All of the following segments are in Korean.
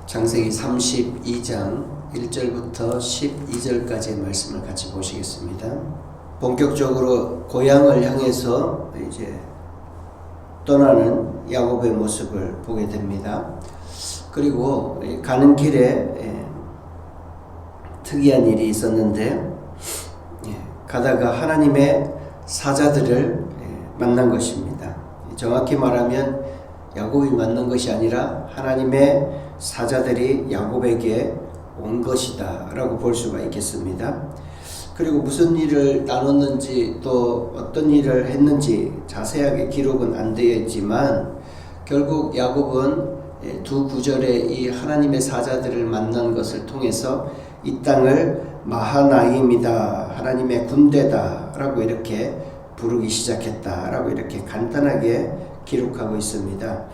창세기 32장 1절부터 12절까지의 말씀을 같이 보시겠습니다. 본격적으로 고향을 향해서 이제 떠나는 야곱의 모습을 보게 됩니다. 그리고 가는 길에 특이한 일이 있었는데, 가다가 하나님의 사자들을 만난 것입니다. 정확히 말하면 야곱이 만난 것이 아니라 하나님의 사자들이 야곱에게 온 것이다 라고 볼 수가 있겠습니다. 그리고 무슨 일을 나눴는지 또 어떤 일을 했는지 자세하게 기록은 안 되어 있지만, 결국 야곱은 두 구절에 이 하나님의 사자들을 만난 것을 통해서 이 땅을 마하나임이다, 하나님의 군대다 라고 이렇게 부르기 시작했다 라고 이렇게 간단하게 기록하고 있습니다.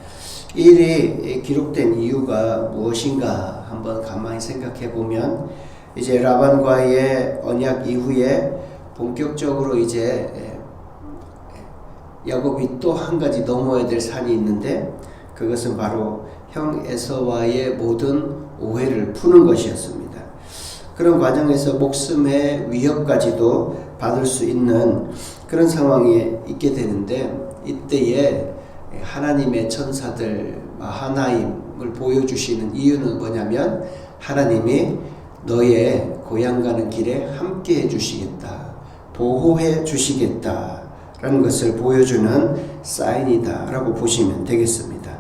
이 일이 기록된 이유가 무엇인가 한번 가만히 생각해 보면, 이제 라반과의 언약 이후에 본격적으로 이제 야곱이 또 한 가지 넘어야 될 산이 있는데, 그것은 바로 형 에서와의 모든 오해를 푸는 것이었습니다. 그런 과정에서 목숨의 위협까지도 받을 수 있는 그런 상황에 있게 되는데, 이때에 하나님의 천사들 마하나임을 보여주시는 이유는 뭐냐면, 하나님이 너의 고향 가는 길에 함께 해주시겠다, 보호해 주시겠다 라는 것을 보여주는 사인이다 라고 보시면 되겠습니다.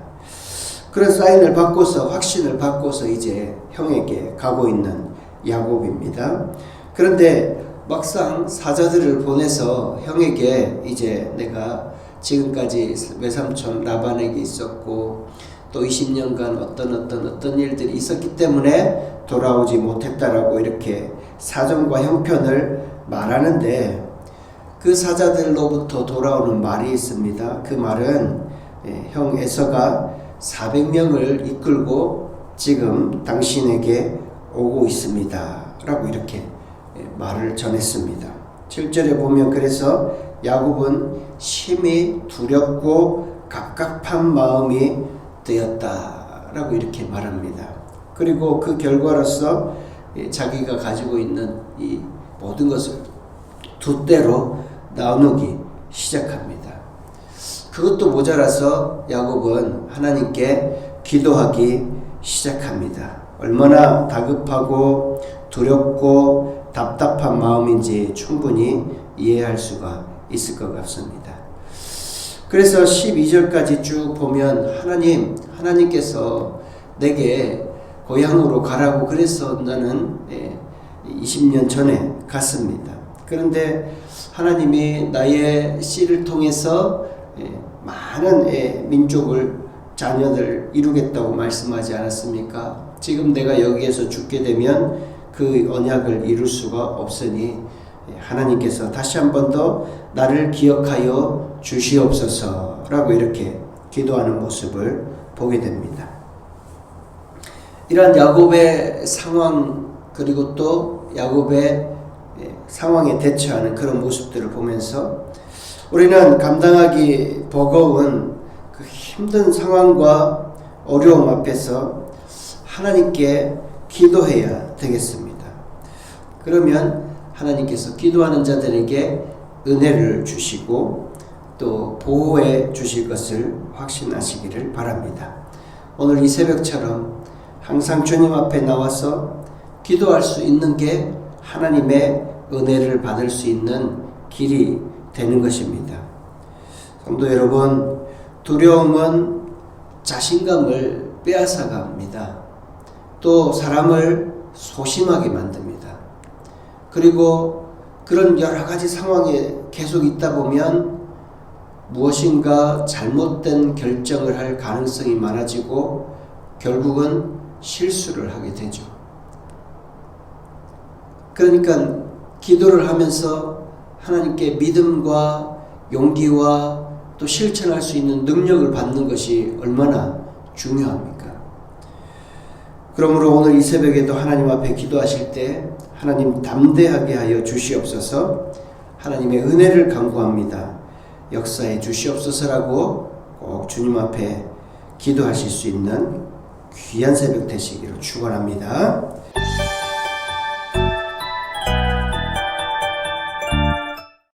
그런 사인을 받고서, 확신을 받고서 이제 형에게 가고 있는 야곱입니다. 그런데 막상 사자들을 보내서 형에게 이제 내가 지금까지 외삼촌 라반에게 있었고 또 20년간 어떤 일들이 있었기 때문에 돌아오지 못했다라고 이렇게 사정과 형편을 말하는데, 그 사자들로부터 돌아오는 말이 있습니다. 그 말은 형 에서가 400명을 이끌고 지금 당신에게 오고 있습니다 라고 이렇게 말을 전했습니다. 7절에 보면, 그래서 야곱은 심히 두렵고 갑갑한 마음이 되었다 라고 이렇게 말합니다. 그리고 그 결과로서 자기가 가지고 있는 이 모든 것을 두 떼로 나누기 시작합니다. 그것도 모자라서 야곱은 하나님께 기도하기 시작합니다. 얼마나 다급하고 두렵고 답답한 마음인지 충분히 이해할 수가 있을 것 같습니다. 그래서 12절까지 쭉 보면 하나님께서 내게 고향으로 가라고 그래서 나는 20년 전에 갔습니다. 그런데 하나님이 나의 씨를 통해서 많은 민족을, 자녀들 이루겠다고 말씀하지 않았습니까? 지금 내가 여기에서 죽게 되면 그 언약을 이룰 수가 없으니 하나님께서 다시 한 번 더 나를 기억하여 주시옵소서 라고 이렇게 기도하는 모습을 보게 됩니다. 이러한 야곱의 상황, 그리고 또 야곱의 상황에 대처하는 그런 모습들을 보면서 우리는 감당하기 버거운 그 힘든 상황과 어려움 앞에서 하나님께 기도해야 되겠습니다. 그러면 하나님께서 기도하는 자들에게 은혜를 주시고 또 보호해 주실 것을 확신하시기를 바랍니다. 오늘 이 새벽처럼 항상 주님 앞에 나와서 기도할 수 있는 게 하나님의 은혜를 받을 수 있는 길이 되는 것입니다. 성도 여러분, 두려움은 자신감을 빼앗아갑니다. 또 사람을 소심하게 만듭니다. 그리고 그런 여러 가지 상황에 계속 있다 보면 무엇인가 잘못된 결정을 할 가능성이 많아지고 결국은 실수를 하게 되죠. 그러니까 기도를 하면서 하나님께 믿음과 용기와 또 실천할 수 있는 능력을 받는 것이 얼마나 중요합니까? 그러므로 오늘 이 새벽에도 하나님 앞에 기도하실 때 하나님 담대하게 하여 주시옵소서, 하나님의 은혜를 간구합니다, 역사해 주시옵소서라고 꼭 주님 앞에 기도하실 수 있는 귀한 새벽 되시기를 축원합니다.